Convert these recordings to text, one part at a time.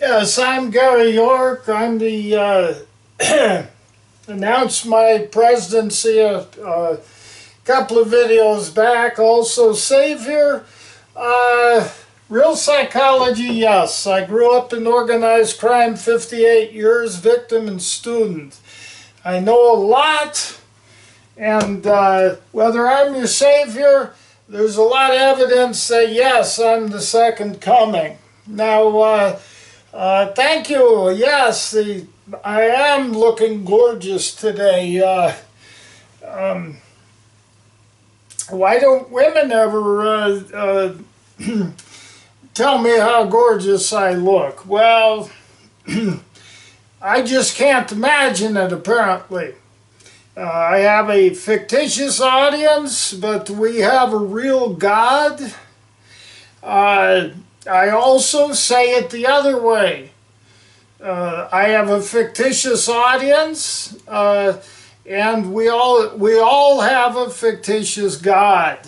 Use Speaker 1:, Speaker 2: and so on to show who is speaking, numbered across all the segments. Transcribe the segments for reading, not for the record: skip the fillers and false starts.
Speaker 1: Yes, I'm Gary York. I'm the announced my presidency a couple of videos back. Also, Savior. Real psychology, yes. I grew up in organized crime, 58 years, victim and student. I know a lot, and whether I'm your savior, there's a lot of evidence that yes, I'm the second coming. Now, thank you. Yes, I am looking gorgeous today. Why don't women ever tell me how gorgeous I look? Well, I just can't imagine it, apparently. I have a fictitious audience, but we have a real God. I also say it the other way. I have a fictitious audience, and we all have a fictitious God.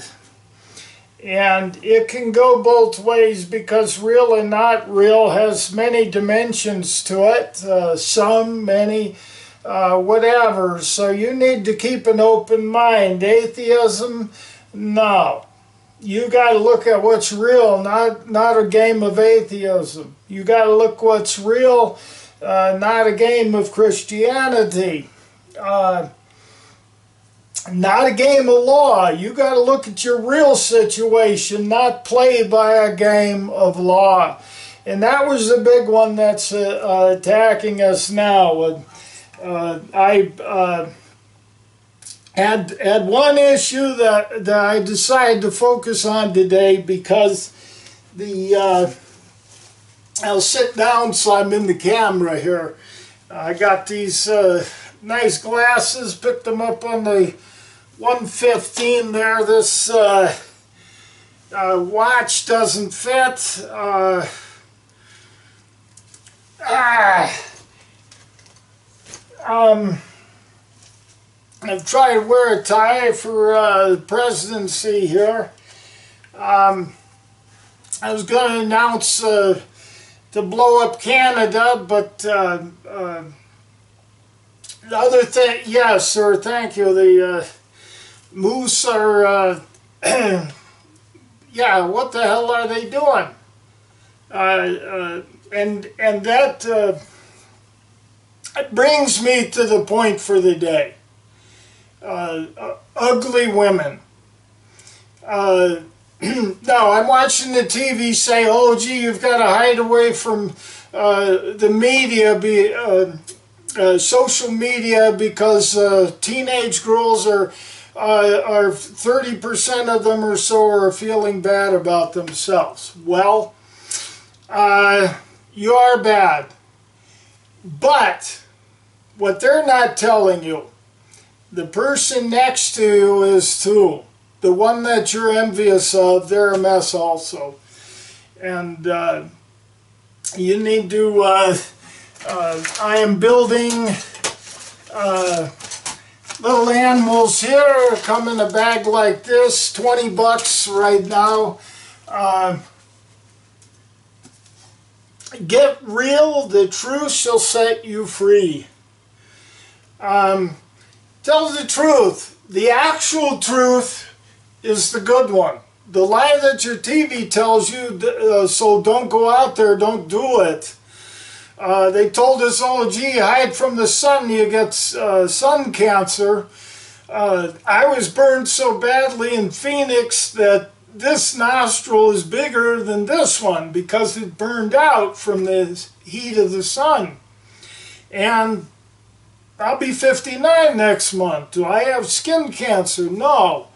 Speaker 1: And it can go both ways because real and not real has many dimensions to it, some, many, whatever. So you need to keep an open mind. Atheism, no. You got to look at what's real, not a game of atheism. You got to look what's real, not a game of Christianity. Not a game of law. You got to look at your real situation, not play by a game of law. And that was the big one that's attacking us now. I had one issue that I decided to focus on today because I'll sit down so I'm in the camera here. I got these nice glasses, picked them up on the 115 there. This watch doesn't fit. I've tried to wear a tie for the presidency here. I was going to announce to blow up Canada, but the other thing, yes, sir, thank you. The moose are, yeah, what the hell are they doing? And that brings me to the point for the day. Ugly women. No, I'm watching the TV say, oh, gee, you've got to hide away from the media, social media, because teenage girls are 30% of them or so are feeling bad about themselves. Well, you are bad. But what they're not telling you, the person next to you is too. The one that you're envious of, they're a mess also. And you need to, I am building little animals here, come in a bag like this, 20 bucks right now. Get real, the truth shall set you free. Tell the truth. The actual truth is the good one. The lie that your TV tells you, so don't go out there, don't do it. They told us, oh gee, hide from the sun, you get sun cancer. I was burned so badly in Phoenix that this nostril is bigger than this one because it burned out from the heat of the sun. And I'll be 59 next month. Do I have skin cancer? No.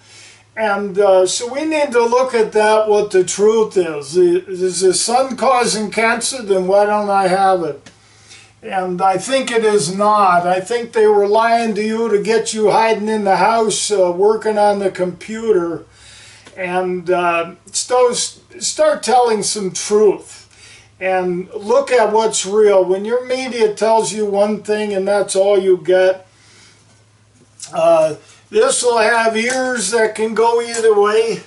Speaker 1: And so we need to look at that, what the truth is. Is the sun causing cancer? Then why don't I have it? And I think it is not. I think they were lying to you to get you hiding in the house, working on the computer. And start telling some truth. And look at what's real. When your media tells you one thing and that's all you get, this will have ears that can go either way.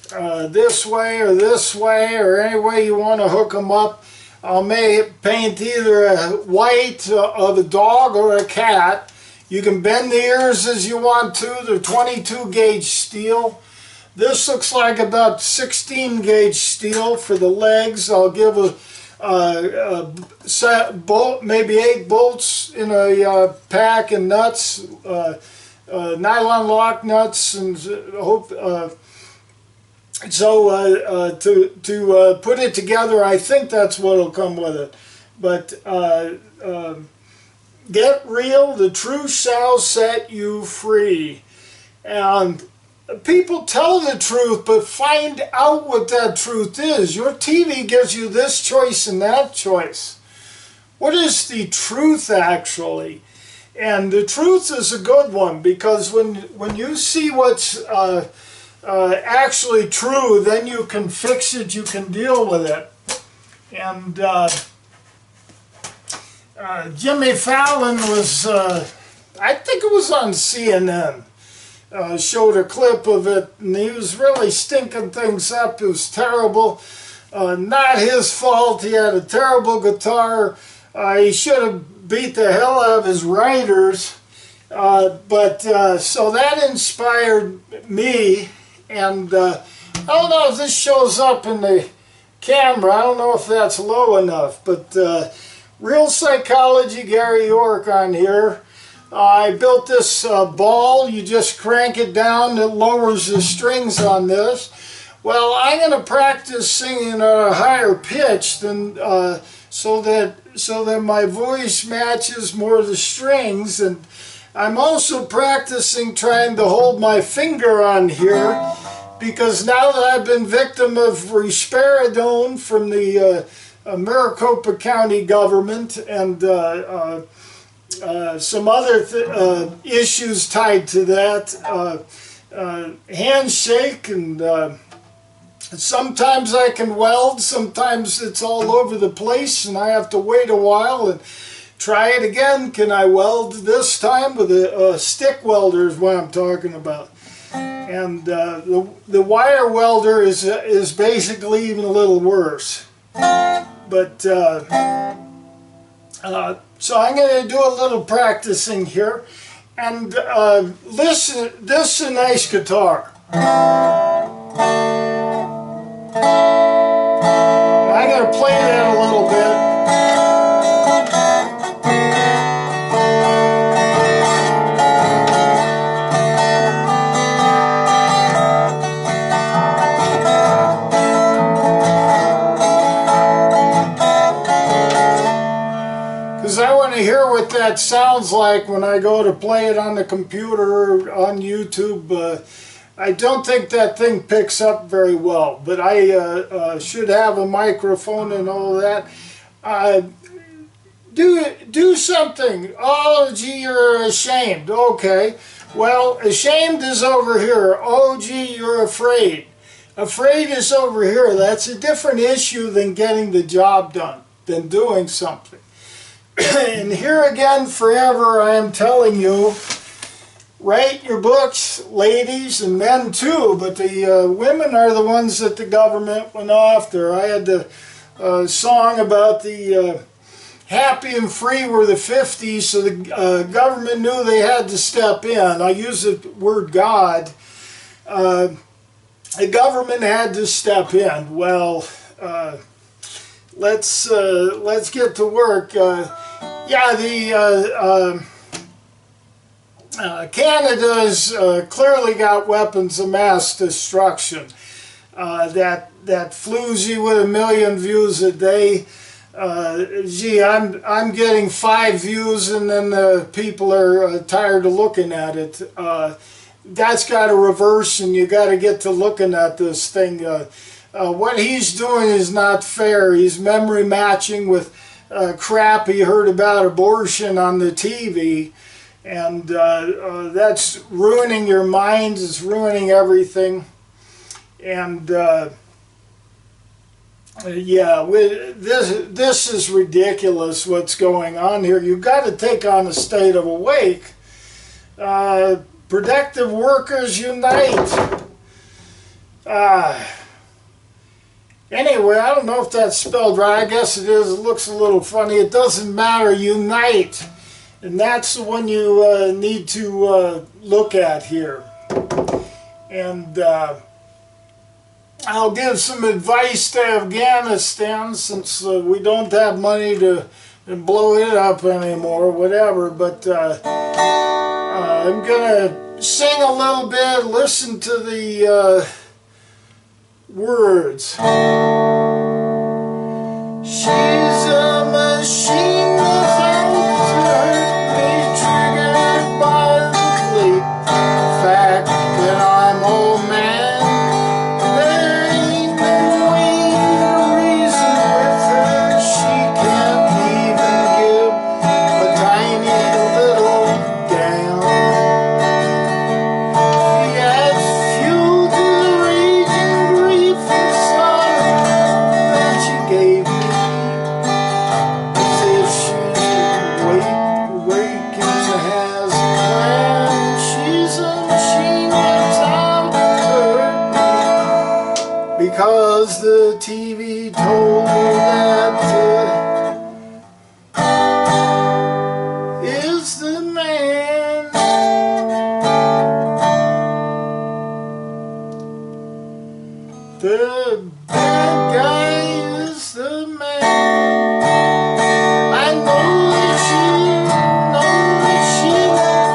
Speaker 1: this way or any way you want to hook them up. I may paint either a white of a dog or a cat. You can bend the ears as you want to. They're 22 gauge steel. This looks like about 16 gauge steel for the legs. I'll give a set bolt, maybe 8 bolts in a pack, and nuts, nylon lock nuts, and hope. To put it together, I think that's what'll come with it. But get real. The truth shall set you free. And people tell the truth, but find out what that truth is. Your TV gives you this choice and that choice. What is the truth actually? And the truth is a good one, because when you see what's actually true, then you can fix it, you can deal with it. And Jimmy Fallon was, I think it was on CNN, showed a clip of it, and he was really stinking things up. It was terrible. Not his fault. He had a terrible guitar. He should have beat the hell out of his writers. So that inspired me. And I don't know if this shows up in the camera. I don't know if that's low enough, but Real Psychology, Gary York on here. I built this ball. You just crank it down. It lowers the strings on this. Well, I'm going to practice singing at a higher pitch than so that my voice matches more of the strings. And I'm also practicing trying to hold my finger on here, because now that I've been victim of risperidone from the Maricopa County government and some other issues tied to that, handshake, and sometimes I can weld, sometimes it's all over the place and I have to wait a while and try it again. Can I weld this time? With a stick welder is what I'm talking about. And the wire welder is basically even a little worse. But so I'm going to do a little practicing here. And listen, this is a nice guitar. I'm going to play that a little bit. I want to hear what that sounds like when I go to play it on the computer or on YouTube. I don't think that thing picks up very well, but I should have a microphone and all that. Do something. Oh, gee, you're ashamed. Okay. Well, ashamed is over here. Oh, gee, you're afraid. Afraid is over here. That's a different issue than getting the job done, than doing something. And here again, forever, I am telling you, write your books, ladies, and men too, but the women are the ones that the government went after. I had the song about the happy and free were the 50s, so the government knew they had to step in. I use the word God. The government had to step in. Well, let's get to work. Yeah, Canada's clearly got weapons of mass destruction. That floozy with 1 million views a day. Gee, I'm getting 5 views and then the people are tired of looking at it. That's got to reverse, and you got to get to looking at this thing. What he's doing is not fair. He's memory matching with crap he heard about abortion on the TV, and that's ruining your mind. It's ruining everything. And yeah, this is ridiculous what's going on here. You've got to take on a state of awake. Productive workers unite. Anyway, I don't know if that's spelled right. I guess it is. It looks a little funny. It doesn't matter. Unite. And that's the one you need to look at here. And I'll give some advice to Afghanistan, since we don't have money to blow it up anymore, whatever. But I'm going to sing a little bit, listen to the words. She's a machine without me, triggered by the late fact that I'm old man. There ain't no way to reason with her. She can't even give a tiny little damn. He adds fuel to the raging grief and sorrow that she gave me. As if she's waking has planned. She's a machine that's out to hurt me, because the TV told me that is the man. The bad guy is the man. I know that she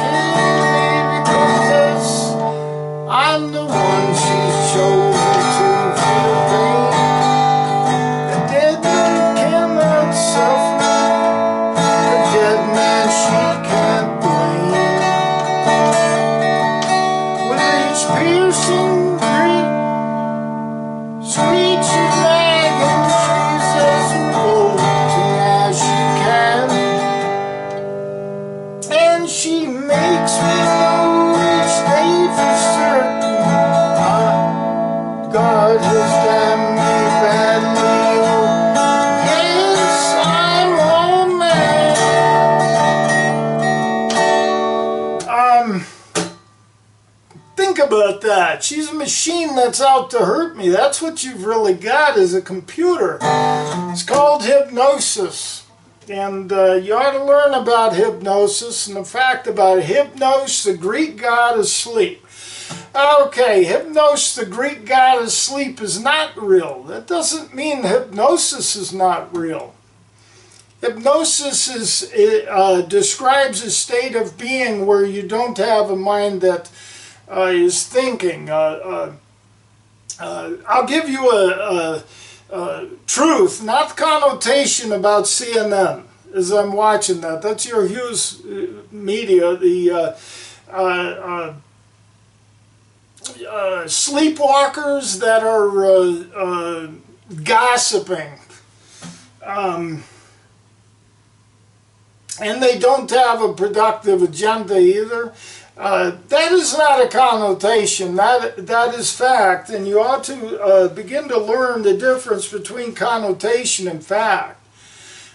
Speaker 1: can maybe possess. I'm the one she's chosen to feel pain. The dead man cannot suffer. The dead man she can't blame. With each piercing grief, screeching dragon, she's as revolting as she can. And she makes me know each day for certain God has damned me badly. Oh, yes, I'm old man. Think about that. She's a machine that's out to hurt me. That's what you've really got, is a computer. It's called hypnosis. And you ought to learn about hypnosis and the fact about Hypnos, the Greek god of sleep. Okay, Hypnos, the Greek god of sleep, is not real. That doesn't mean hypnosis is not real. Hypnosis describes a state of being where you don't have a mind that is thinking. I'll give you a truth, not connotation, about CNN as I'm watching that. That's your Hughes Media, the sleepwalkers that are gossiping. And they don't have a productive agenda either. That is not a connotation, that is fact, and you ought to begin to learn the difference between connotation and fact.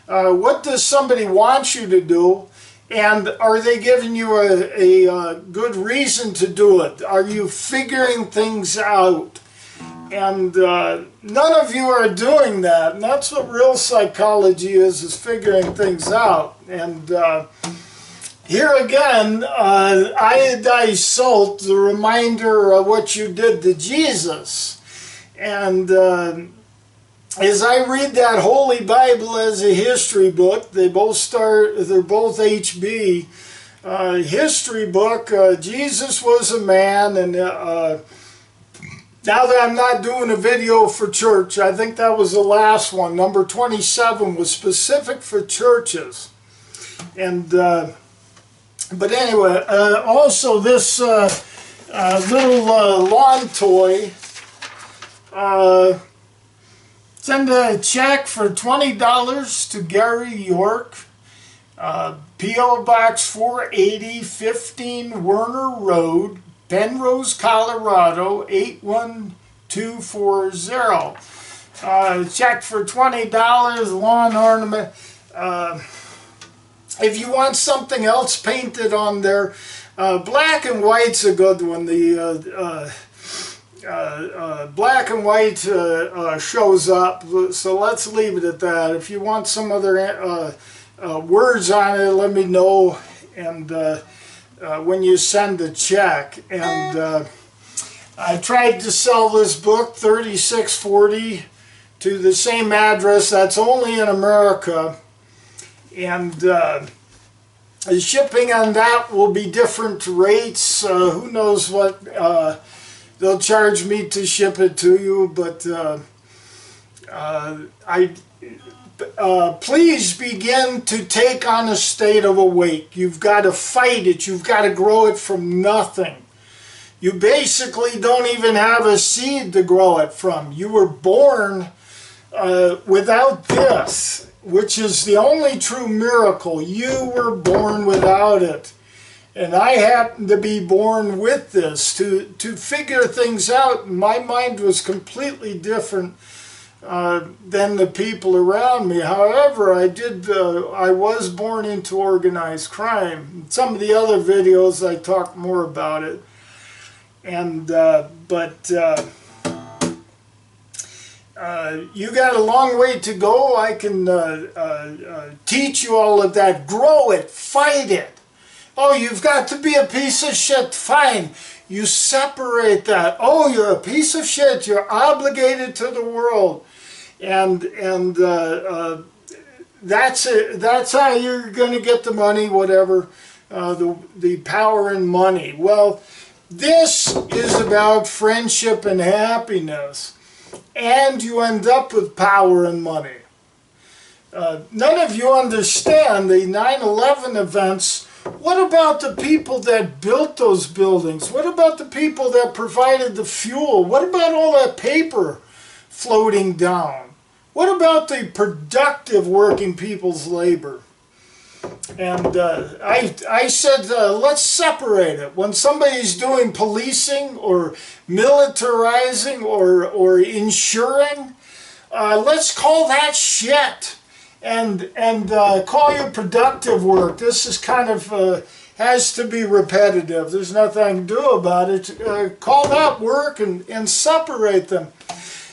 Speaker 1: What does somebody want you to do, and are they giving you a good reason to do it? Are you figuring things out? And none of you are doing that, and that's what real psychology is figuring things out. And here again, iodized salt, the reminder of what you did to Jesus. And as I read that Holy Bible as a history book, they're both HB, history book. Jesus was a man, and now that I'm not doing a video for church, I think that was the last one. Number 27 was specific for churches. And but anyway, also this little lawn toy, send a check for $20 to Gary York, P.O. Box 480, 15 Werner Road, Penrose, Colorado, 81240. Check for $20, lawn ornament. If you want something else painted on there, black and white's a good one. The black and white shows up, so let's leave it at that. If you want some other words on it, let me know, and when you send a check. And I tried to sell this book, 3640, to the same address. That's only in America, and the shipping on that will be different rates. Who knows what they'll charge me to ship it to you, but please begin to take on a state of awake. You've got to fight it. You've got to grow it from nothing. You basically don't even have a seed to grow it from. You were born without this, which is the only true miracle. You were born without it. And I happened to be born with this to figure things out. My mind was completely different than the people around me. However, I was born into organized crime. In some of the other videos I talk more about it. And you got a long way to go. I can teach you all of that. Grow it, fight it. Oh, you've got to be a piece of shit. Fine. You separate that. Oh, you're a piece of shit. You're obligated to the world. And that's it. That's how you're going to get the money, whatever, the power and money. Well, this is about friendship and happiness. And you end up with power and money. None of you understand the 9/11 events. What about the people that built those buildings? What about the people that provided the fuel? What about all that paper floating down? What about the productive working people's labor? And I said, let's separate it. When somebody's doing policing or militarizing or insuring, let's call that shit. And call your productive work. This is kind of has to be repetitive. There's nothing I can do about it. Call that work and separate them.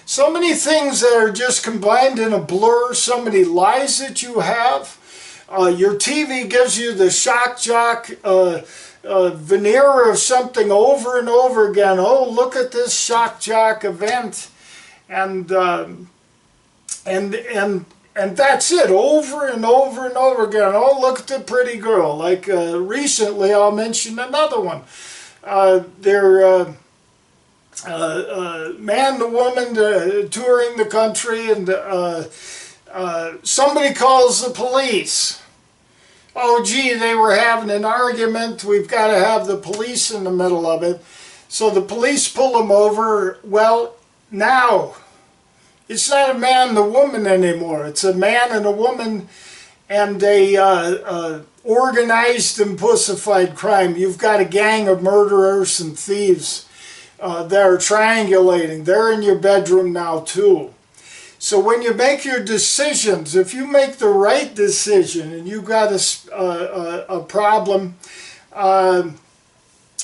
Speaker 1: So many things that are just combined in a blur. So many lies that you have. Your TV gives you the shock jock veneer of something over and over again. Oh, look at this shock jock event, and that's it, over and over and over again. Oh, look at the pretty girl. Like recently, I'll mention another one. They're man to woman touring the country, and somebody calls the police. Oh, gee, they were having an argument. We've got to have the police in the middle of it. So the police pull them over. Well, now it's not a man and a woman anymore. It's a man and a woman, and they organized and pussified crime. You've got a gang of murderers and thieves that are triangulating. They're in your bedroom now too. So when you make your decisions, if you make the right decision and you got a problem,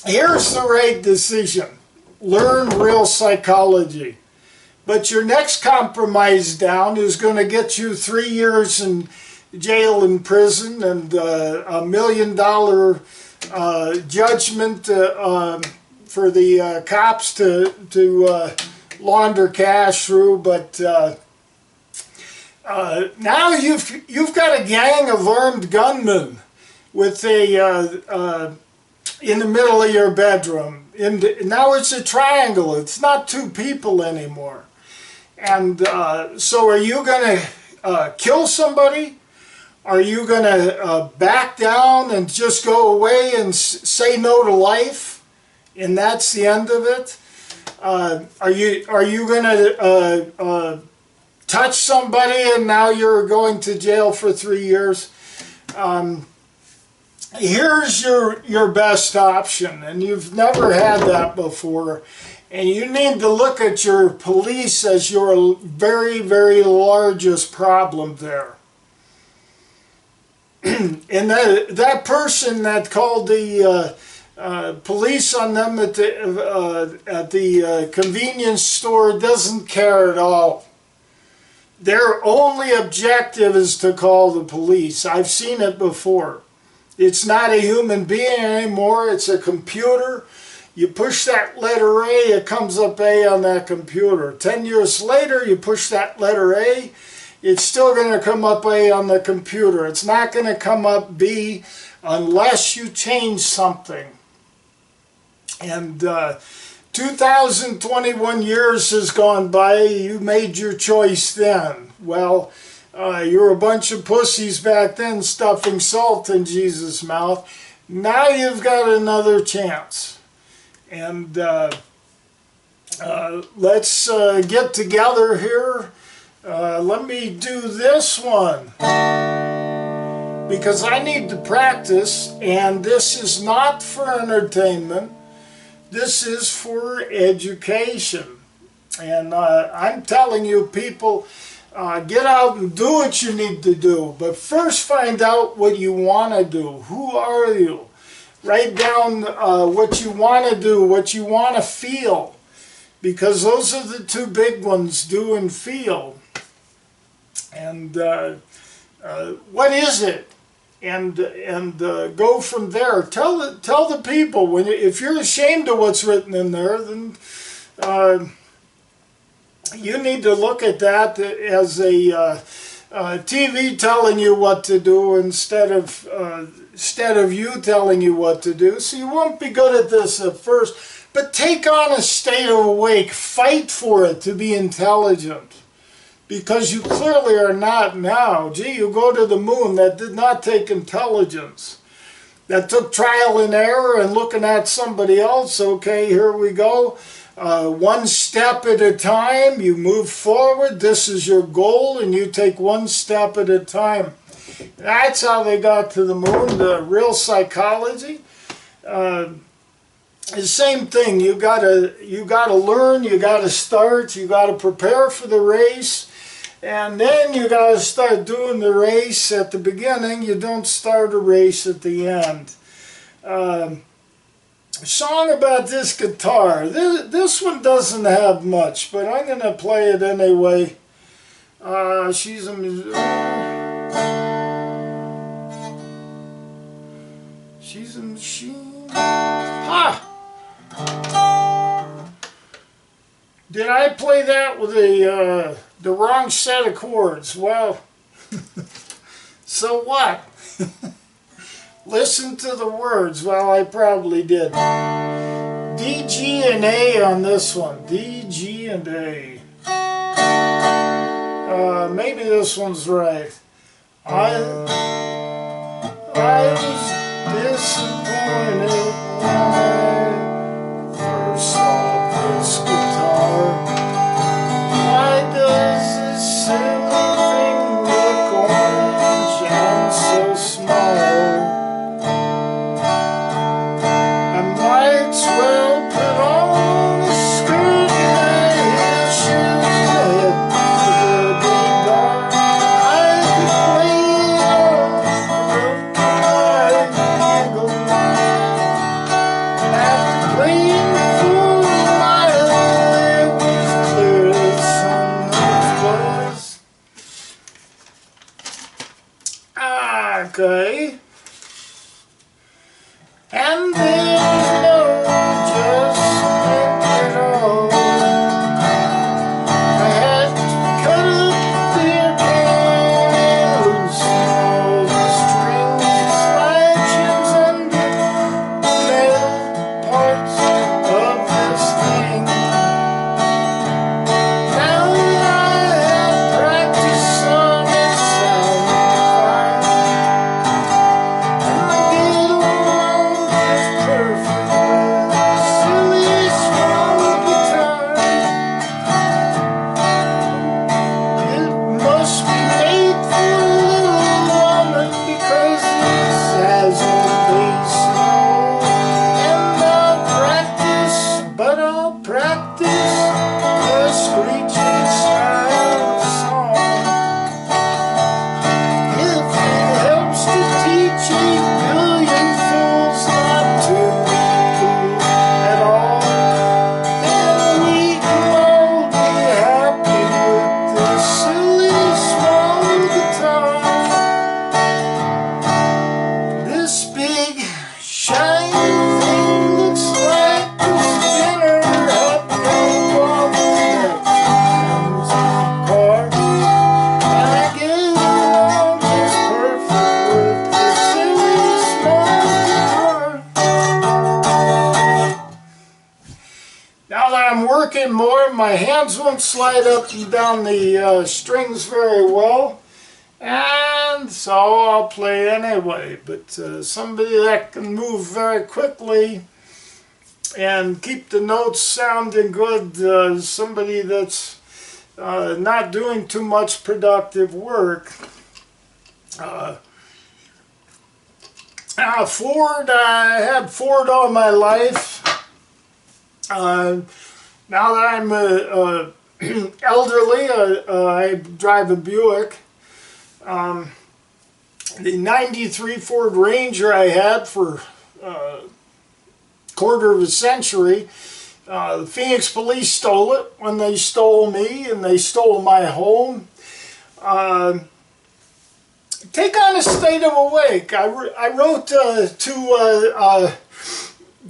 Speaker 1: here's the right decision. Learn real psychology. But your next compromise down is going to get you 3 years in jail and prison and $1 million judgment for the cops to launder cash through. But now you've got a gang of armed gunmen with a in the middle of your bedroom. Now it's a triangle. It's not two people anymore. And so are you going to kill somebody? Are you going to back down and just go away and say no to life? And that's the end of it? Are you going to touch somebody and now you're going to jail for 3 years? Here's your best option, and you've never had that before. And you need to look at your police as your very, very largest problem there. And that person that called the police on them at the convenience store doesn't care at all. Their only objective is to call the police. I've seen it before. It's not a human being anymore, it's a computer. You push that letter A, it comes up A on that computer. 10 years later, you push that letter A, it's still going to come up A on the computer. It's not going to come up B unless you change something. And 2021 years has gone by, you made your choice then. Well, you're a bunch of pussies back then stuffing salt in Jesus' mouth. Now you've got another chance. And let's get together here. Let me do this one, because I need to practice, and this is not for entertainment. This is for education. And I'm telling you, people, get out and do what you need to do. But first find out what you want to do. Who are you? Write down what you want to do, what you want to feel. Because those are the two big ones, do and feel. And what is it? And go from there. Tell the people, if you're ashamed of what's written in there, then you need to look at that as a TV telling you what to do instead of you telling you what to do. So you won't be good at this at first, but take on a state of awake. Fight for it to be intelligent. Because you clearly are not now. Gee, you go to the moon. That did not take intelligence. That took trial and error and looking at somebody else. Okay, here we go. One step at a time. You move forward. This is your goal, and you take one step at a time. That's how they got to the moon. The real psychology. The same thing. You gotta learn. You gotta start. You gotta prepare for the race. And then you got to start doing the race at the beginning. You don't start a race at the end. A song about this guitar. This one doesn't have much, but I'm going to play it anyway. She's a machine. Ha! Did I play that with the wrong set of chords? Well, so what? Listen to the words. Well, I probably did. D, G, and A on this one. D, G, and A. Maybe this one's right. I was disappointed when I first saw this guitar. Why does this silly thing look orange and so small? I might as well put on a skirt and shoes and the big dark. I could play it on the broken after playing fool my it was clear as sun was. Okay. And there's no adjustment at all. I had to cut up their candles, all the strings, fractions, and the metal parts of this thing. Now that I have practiced some, it sounded fine. My hands won't slide up and down the strings very well. And so I'll play anyway. But somebody that can move very quickly and keep the notes sounding good, somebody that's not doing too much productive work. Ford, I had Ford all my life. Now that I'm elderly, I drive a Buick. The 93 Ford Ranger I had for quarter of a century. The Phoenix police stole it when they stole me, and they stole my home. Take on a State of Awake. I wrote to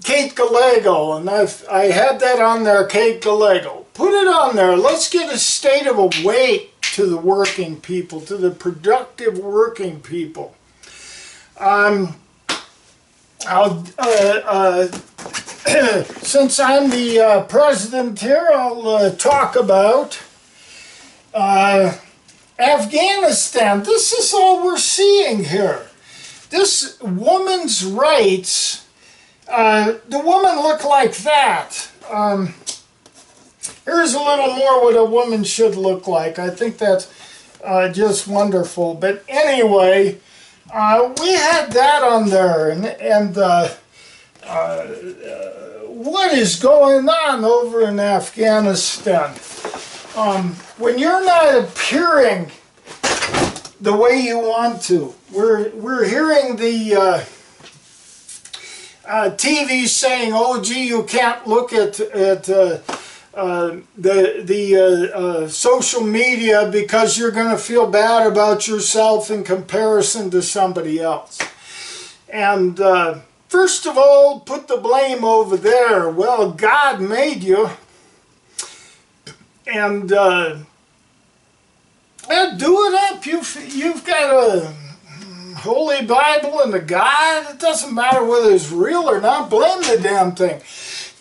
Speaker 1: Kate Gallego, and I had that on there, Kate Gallego. Put it on there. Let's get a state of awake to the working people, to the productive working people. Since I'm the president here, I'll talk about Afghanistan. This is all we're seeing here. This woman's rights, the woman looked like that. Here's a little more what a woman should look like. I think that's just wonderful. But anyway, we had that on there, and what is going on over in Afghanistan? When you're not appearing the way you want to, we're hearing the TV saying, "Oh, gee, you can't look at the social media because you're going to feel bad about yourself in comparison to somebody else." And first of all, put the blame over there. Well, God made you, and do it up. You've got a Holy Bible and a God. It doesn't matter whether it's real or not. Blame the damn thing.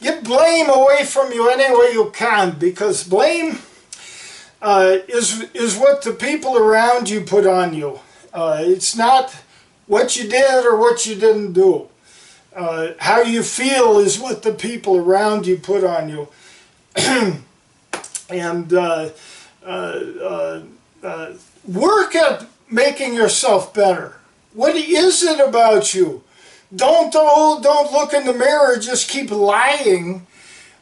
Speaker 1: Get blame away from you any way you can, because blame is what the people around you put on you. It's not what you did or what you didn't do. How you feel is what the people around you put on you. And work at making yourself better. What is it about you? Don't look in the mirror, just keep lying.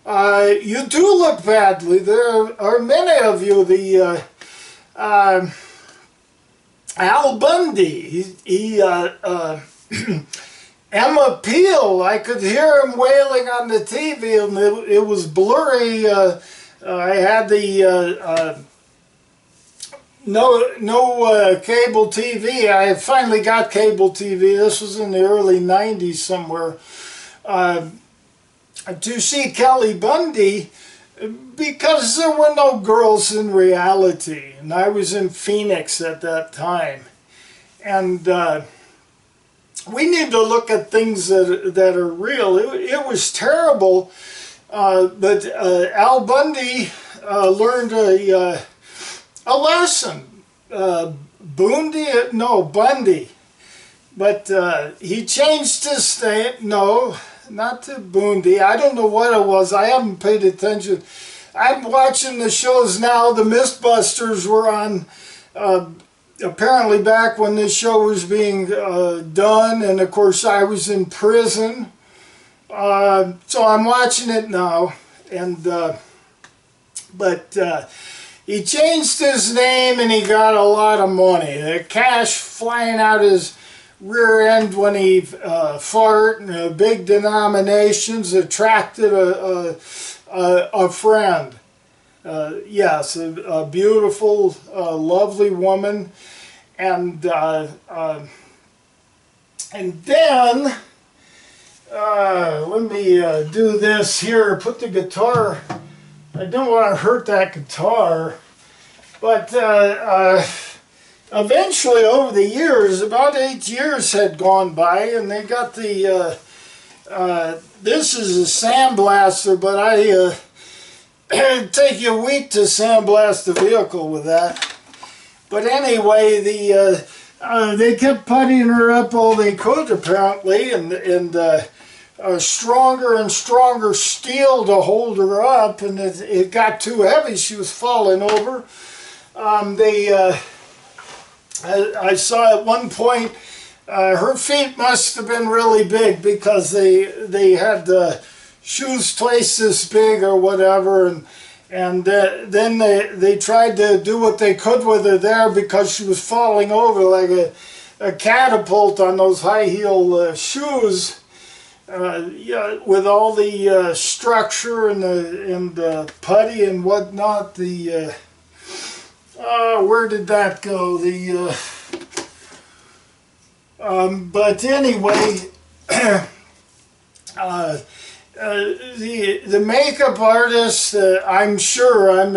Speaker 1: You do look badly. There are many of you. The Al Bundy, Emma Peel, I could hear him wailing on the TV, and it was blurry. I had the no cable TV. I finally got cable TV. This was in the early 90s somewhere. To see Kelly Bundy, because there were no girls in reality. And I was in Phoenix at that time. And we need to look at things that are real. It was terrible. But Al Bundy learned a lesson. Bundy. But he changed his name. No, not to Bundy. I don't know what it was. I haven't paid attention. I'm watching the shows now. The Mythbusters were on apparently back when this show was being done. And of course I was in prison. So I'm watching it now. And but he changed his name and he got a lot of money. The cash flying out his rear end when he fart, and big denominations attracted a friend. Yes, a beautiful, lovely woman. And then let me do this here. Put the guitar. I don't want to hurt that guitar, but eventually over the years, about 8 years had gone by, and they got the, this is a sandblaster, but it'd take you a week to sandblast the vehicle with that. But anyway, they kept puttying her up all they could apparently, and stronger and stronger steel to hold her up, and it got too heavy. She was falling over. I saw at one point her feet must have been really big because they had shoes twice this big or whatever, and then they tried to do what they could with her there because she was falling over like a catapult on those high heel shoes. Yeah, with all the structure and the putty and whatnot. Where did that go? But anyway, the makeup artist, I'm sure I'm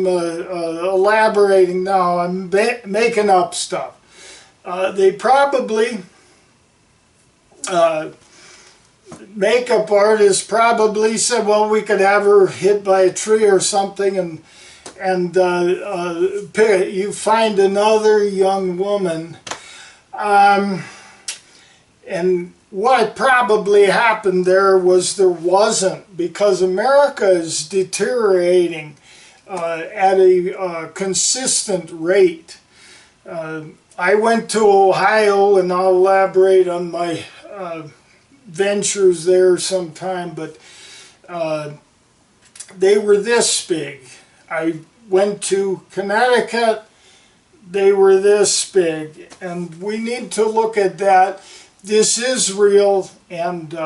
Speaker 1: elaborating now. I'm making up stuff. They probably makeup artist probably said, well, we could have her hit by a tree or something, and you find another young woman. And what probably happened there wasn't, because America is deteriorating at a consistent rate. I went to Ohio, and I'll elaborate on my ventures there sometime, but they were this big. I went to Connecticut, they were this big, and we need to look at that. This is real, and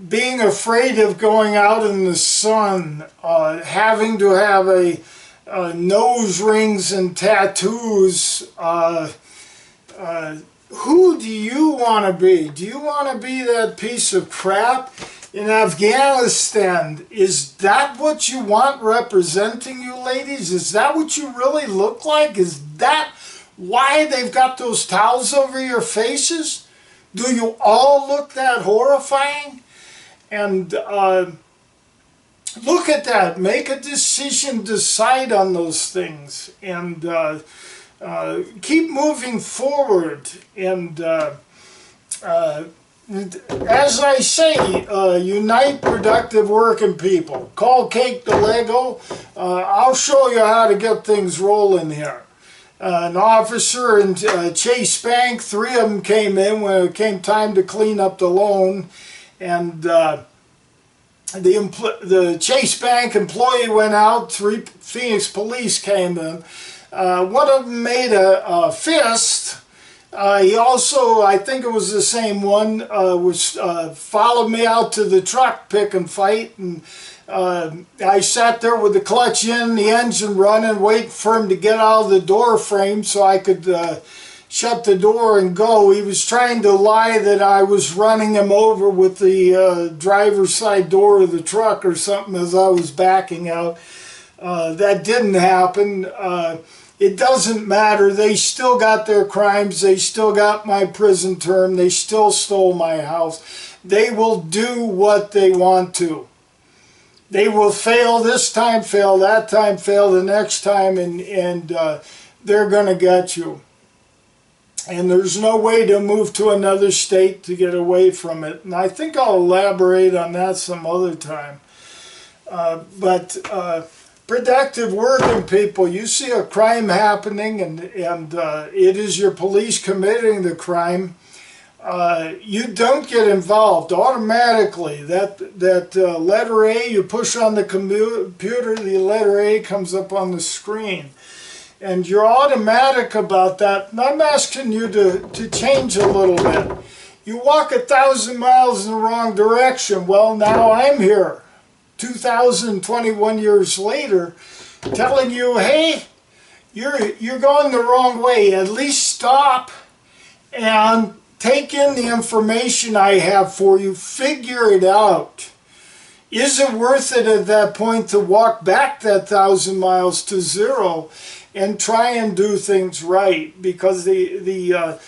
Speaker 1: being afraid of going out in the sun, having to have a nose rings and tattoos, who do you want to be? Do you want to be that piece of crap in Afghanistan? Is that what you want representing you, ladies? Is that what you really look like? Is that why they've got those towels over your faces? Do you all look that horrifying? And look at that. Make a decision. Decide on those things. And keep moving forward. And as I say, unite productive working people. Call Cake the Lego. I'll show you how to get things rolling here. An officer and Chase Bank, 3 of them came in when it came time to clean up the loan, and the Chase Bank employee went out. 3 Phoenix police came in. One of them made a fist. He also, I think it was the same one, followed me out to the truck pick and fight, and I sat there with the clutch in, the engine running, waiting for him to get out of the door frame so I could shut the door and go. He was trying to lie that I was running him over with the driver's side door of the truck or something as I was backing out. That didn't happen. It doesn't matter. They still got their crimes. They still got my prison term. They still stole my house. They will do what they want to. They will fail this time, fail that time, fail the next time, and they're going to get you. And there's no way to move to another state to get away from it. And I think I'll elaborate on that some other time. Productive working people, you see a crime happening, and it is your police committing the crime. You don't get involved automatically. That letter A, you push on the computer, the letter A comes up on the screen. And you're automatic about that. And I'm asking you to change a little bit. You walk 1,000 miles in the wrong direction. Well, now I'm here, 2021 years later, telling you, hey, you're going the wrong way. At least stop and take in the information I have for you. Figure it out. Is it worth it at that point to walk back that 1,000 miles to zero and try and do things right? Because the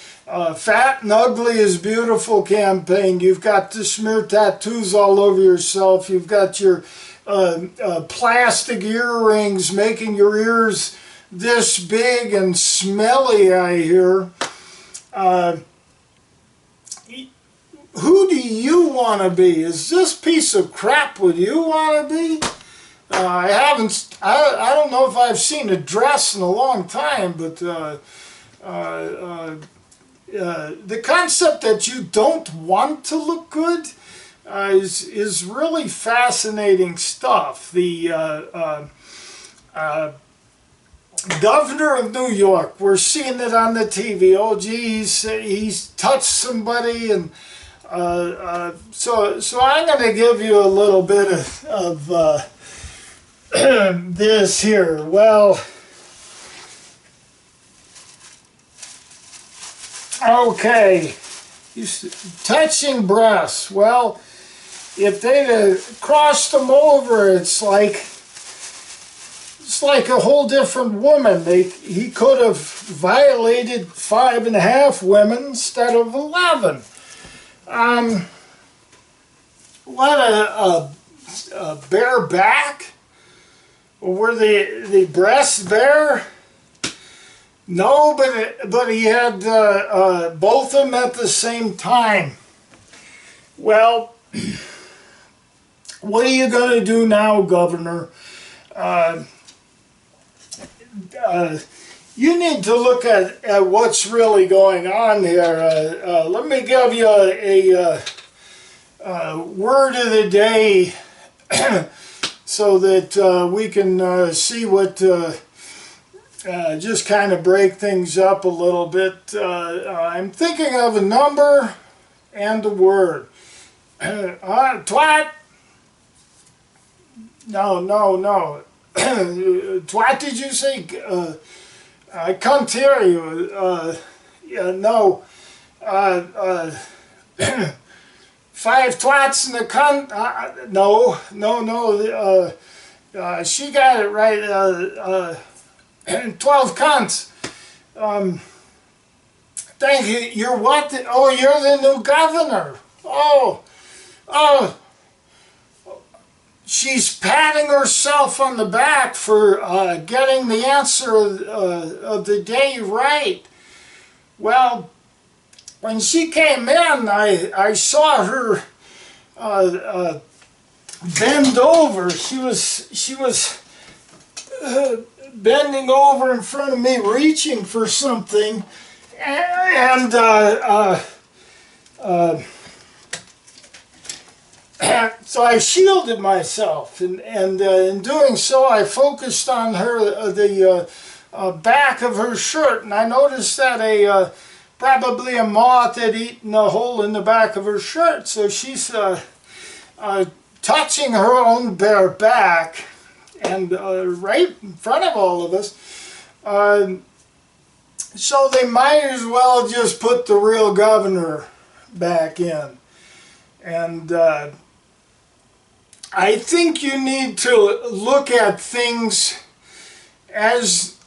Speaker 1: Fat and Ugly is Beautiful campaign, you've got the smear tattoos all over yourself, you've got your plastic earrings, making your ears this big and smelly, I hear. Who do you want to be? Is this piece of crap what you want to be? I don't know if I've seen a dress in a long time, but the concept that you don't want to look good is really fascinating stuff. The governor of New York, we're seeing it on the TV. Oh, geez, he's touched somebody, and so I'm going to give you a little bit of this here. Well, okay, touching breasts. Well, if they'd crossed them over, it's like a whole different woman. He could have violated 5.5 women instead of 11. What a bare back? Were the breasts bare? No, but he had both of them at the same time. Well, what are you going to do now, Governor? You need to look at what's really going on here. Let me give you a word of the day so that we can see what, just kind of break things up a little bit. I'm thinking of a number and a word. Twat. No. Twat, did you say? I can't hear you. Yeah, no. 5 twats in the cunt? No. She got it right. 12 cunts. Thank you. You're what? Oh, you're the new governor. Oh. She's patting herself on the back for getting the answer of the day right. Well, when she came in, I saw her bend over. She was bending over in front of me, reaching for something, and so I shielded myself, and in doing so, I focused on her, the back of her shirt, and I noticed that probably a moth had eaten a hole in the back of her shirt. So she's touching her own bare back, and right in front of all of us. So they might as well just put the real governor back in, and I think you need to look at things as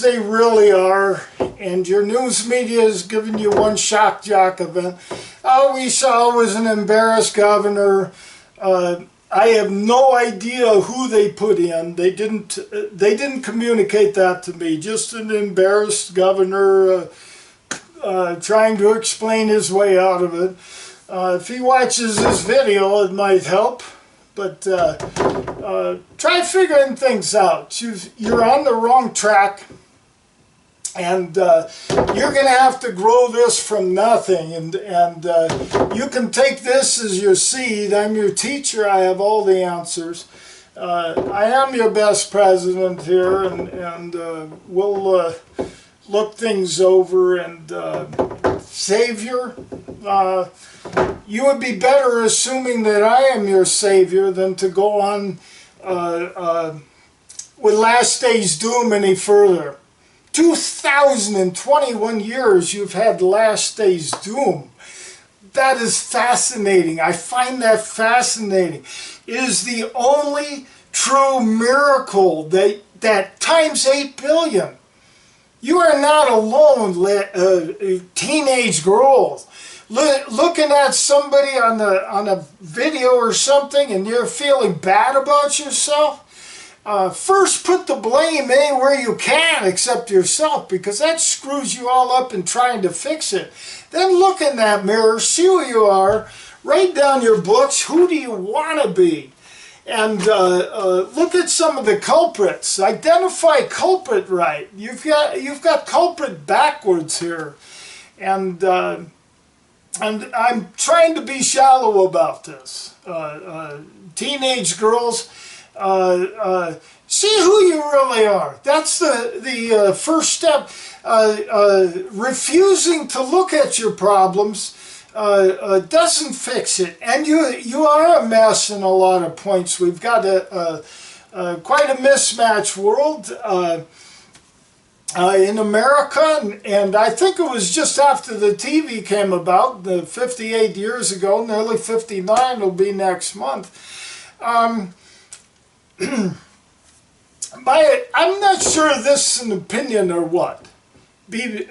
Speaker 1: they really are, and your news media is giving you one shock jock event. All we saw was an embarrassed governor. I have no idea who they put in. They didn't communicate that to me. Just an embarrassed governor trying to explain his way out of it. If he watches this video, it might help. But try figuring things out. You're on the wrong track, and you're going to have to grow this from nothing. And you can take this as your seed. I'm your teacher. I have all the answers. I am your best president here, and we'll look things over. And Savior, you would be better assuming that I am your Savior than to go on with Last Day's Doom any further. 2021 years you've had Last Day's Doom. That is fascinating. I find that fascinating. It is the only true miracle that times 8 billion. You are not alone, teenage girls. looking at somebody on a video or something and you're feeling bad about yourself, first put the blame anywhere you can except yourself, because that screws you all up in trying to fix it. Then look in that mirror, see who you are, write down your books, who do you want to be? And look at some of the culprits. Identify culprit right. You've got culprit backwards here. And I'm trying to be shallow about this. Teenage girls, see who you really are. That's the first step. Refusing to look at your problems doesn't fix it. And you are a mess in a lot of points. We've got quite a mismatched world in America, and I think it was just after the TV came about, 58 years ago, nearly 59 will be next month. I'm not sure this is an opinion or what. Be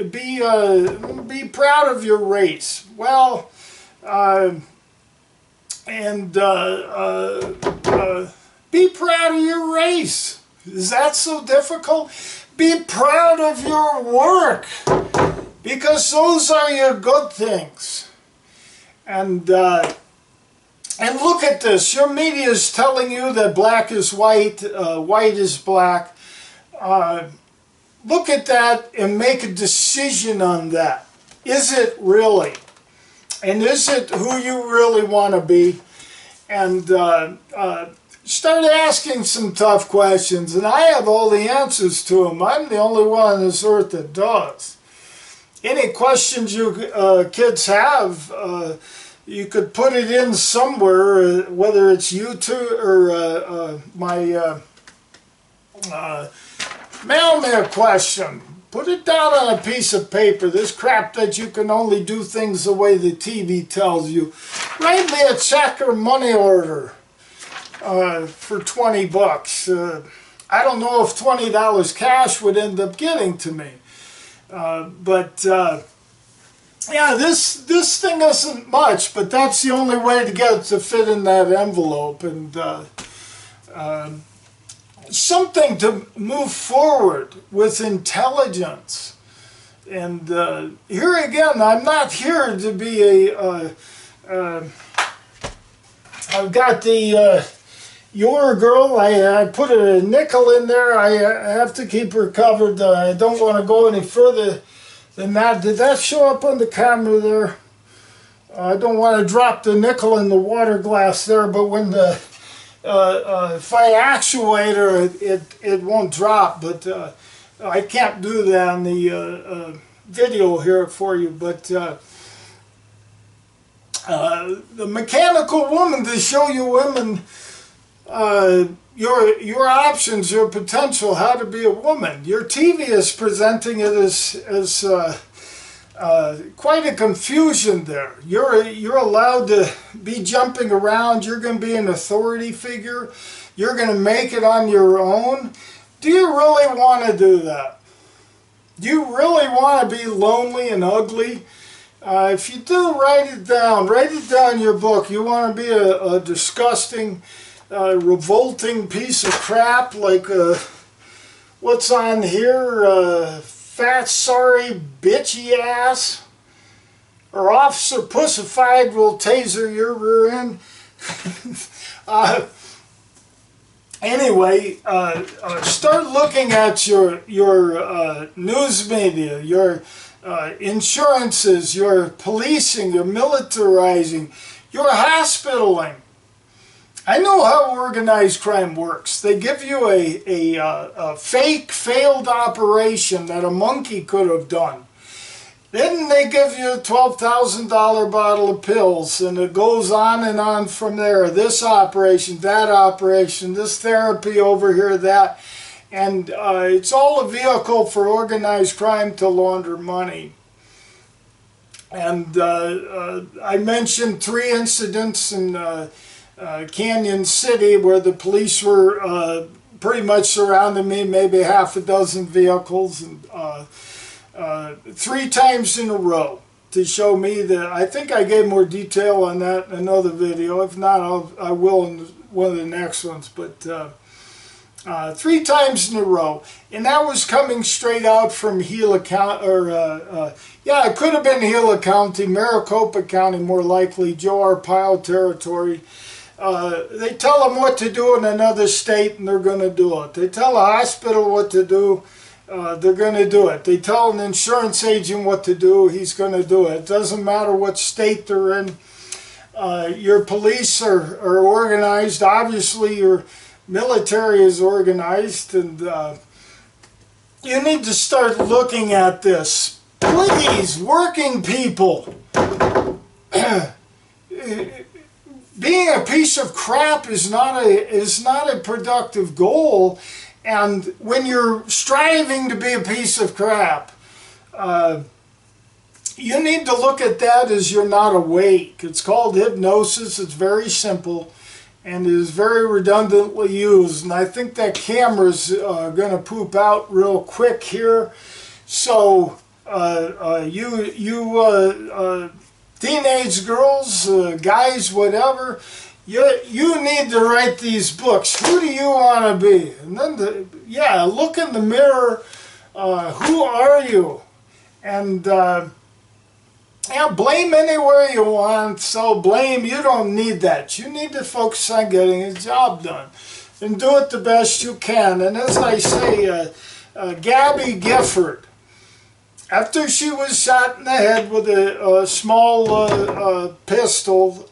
Speaker 1: proud of your race. Well, be proud of your race. Is that so difficult? Be proud of your work, because those are your good things. And look at this. Your media is telling you that black is white, white is black. Look at that and make a decision on that. Is it really? And is it who you really want to be? And start asking some tough questions. And I have all the answers to them. I'm the only one on this earth that does. Any questions you kids have, you could put it in somewhere, whether it's YouTube or my mail me a question. Put it down on a piece of paper. This crap that you can only do things the way the TV tells you. Write me a check or money order for 20 bucks. I don't know if $20 cash would end up getting to me. Yeah, this thing isn't much, but that's the only way to get it to fit in that envelope. And something to move forward with intelligence. And here again, I'm not here to be I've got the your girl. I put a nickel in there. I have to keep her covered. I don't want to go any further than that. Did that show up on the camera there? I don't want to drop the nickel in the water glass there, but when the if I actuate her, it won't drop, but I can't do that on the video here for you. But the mechanical woman, to show you women your options, your potential, how to be a woman. Your TV is presenting it as quite a confusion there. You're allowed to be jumping around. You're going to be an authority figure. You're going to make it on your own. Do you really want to do that? Do you really want to be lonely and ugly? If you do, write it down. Write it down in your book. You want to be a disgusting, revolting piece of crap like what's on here? Fat, sorry, bitchy ass, or Officer Pussified will taser your rear end. Anyway, start looking at your news media, your insurances, your policing, your militarizing, your hospitaling. I know how organized crime works. They give you a fake, failed operation that a monkey could have done. Then they give you a $12,000 bottle of pills, and it goes on and on from there. This operation, that operation, this therapy over here, that. And it's all a vehicle for organized crime to launder money. And I mentioned 3 incidents in Canyon City where the police were pretty much surrounding me, maybe half a dozen vehicles, and 3 times in a row. to show me that. I think I gave more detail on that in another video. If not, I will in one of the next ones. But 3 times in a row, and that was coming straight out from Gila County, or yeah, it could have been Gila County, Maricopa County, more likely, Joe Arpaio territory. They tell them what to do in another state, and they're going to do it. They tell a hospital what to do. They're going to do it. They tell an insurance agent what to do, he's going to do it. It doesn't matter what state they're in. Your police are organized. Obviously, your military is organized, and you need to start looking at this. Please, working people. Being a piece of crap is not a productive goal. And when you're striving to be a piece of crap, you need to look at that as you're not awake. It's called hypnosis. It's very simple, and it is very redundantly used. And I think that camera's going to poop out real quick here. So teenage girls, guys, whatever, you need to write these books. Who do you want to be? And then, look in the mirror. Who are you? And blame anywhere you want. So blame, you don't need that. You need to focus on getting a job done. And do it the best you can. And as I say, Gabby Gifford, after she was shot in the head with a small pistol,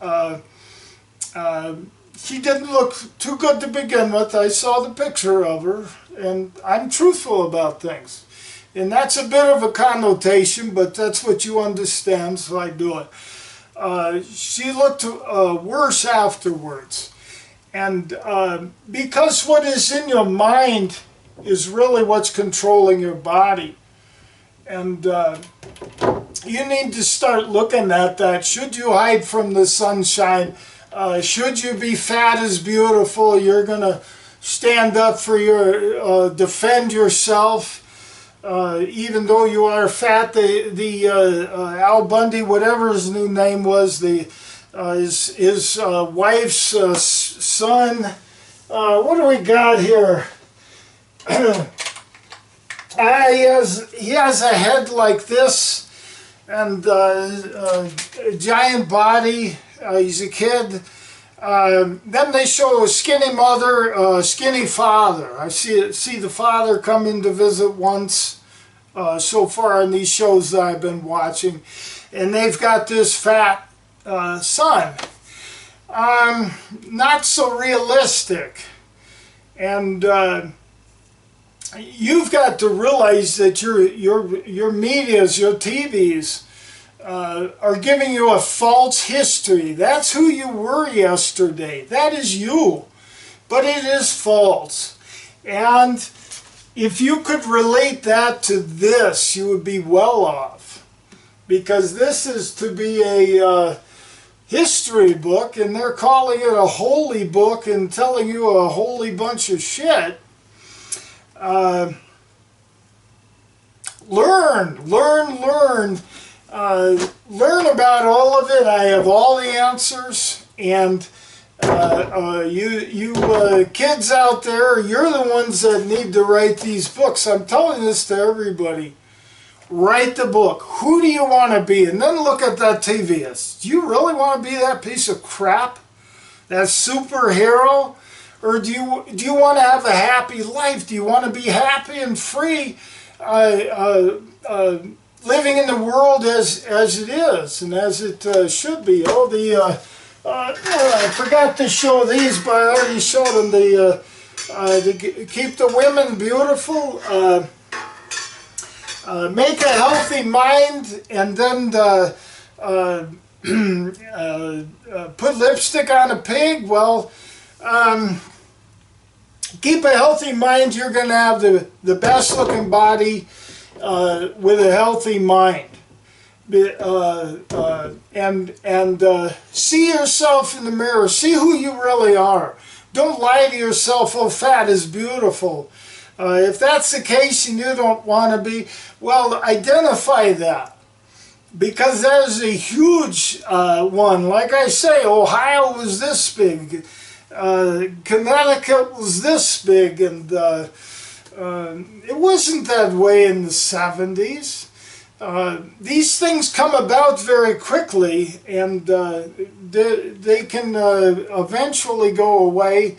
Speaker 1: she didn't look too good to begin with. I saw the picture of her, and I'm truthful about things. And that's a bit of a connotation, but that's what you understand, so I do it. She looked worse afterwards. And because what is in your mind is really what's controlling your body. And you need to start looking at that. Should you hide from the sunshine? Should you be fat is beautiful? You're going to stand up for your, defend yourself. Even though you are fat, Al Bundy, whatever his new name was, his wife's son. What do we got here? He has a head like this, and a giant body. He's a kid. Then they show a skinny mother, skinny father. I see the father come in to visit once so far in these shows that I've been watching, and they've got this fat son. Not so realistic, and you've got to realize that your medias, your TVs, are giving you a false history. That's who you were yesterday. That is you. But it is false. And if you could relate that to this, you would be well off. Because this is to be a history book, and they're calling it a holy book and telling you a holy bunch of shit. Learn about all of it. I have all the answers, and you kids out there, you're the ones that need to write these books. I'm telling this to everybody. Write the book. Who do you want to be? And then look at that TV. Do you really want to be that piece of crap? That superhero? Or do you want to have a happy life? Do you want to be happy and free, living in the world as it is and as it should be? Oh, I forgot to show these, but I already showed them. To keep the women beautiful, make a healthy mind, and then put lipstick on a pig. Well, keep a healthy mind. You're going to have the best looking body with a healthy mind. And see yourself in the mirror. See who you really are. Don't lie to yourself, oh, fat is beautiful. If that's the case and you don't want to be, well, identify that. because that is a huge one. Like I say, Ohio was this big, Connecticut was this big, and it wasn't that way in the 70s. These things come about very quickly, and they can eventually go away,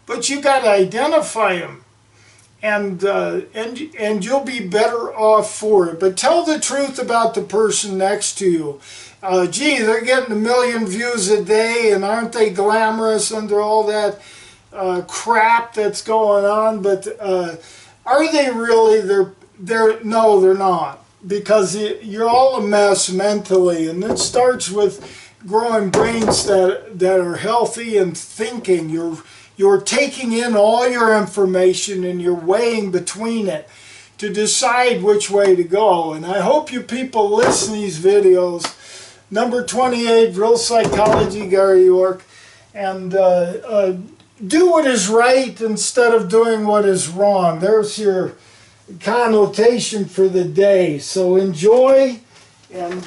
Speaker 1: but you got to identify them, and you'll be better off for it. But tell the truth about the person next to you. Gee, they're getting 1 million views a day, and aren't they glamorous under all that crap that's going on? But are they really? No, they're not. Because you're all a mess mentally, and it starts with growing brains that are healthy and thinking. You're taking in all your information and you're weighing between it to decide which way to go. And I hope you people listen to these videos. Number 28, Real Psychology, Gary York, and do what is right instead of doing what is wrong. There's your connotation for the day. So enjoy, and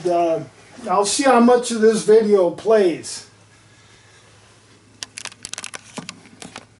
Speaker 1: I'll see how much of this video plays.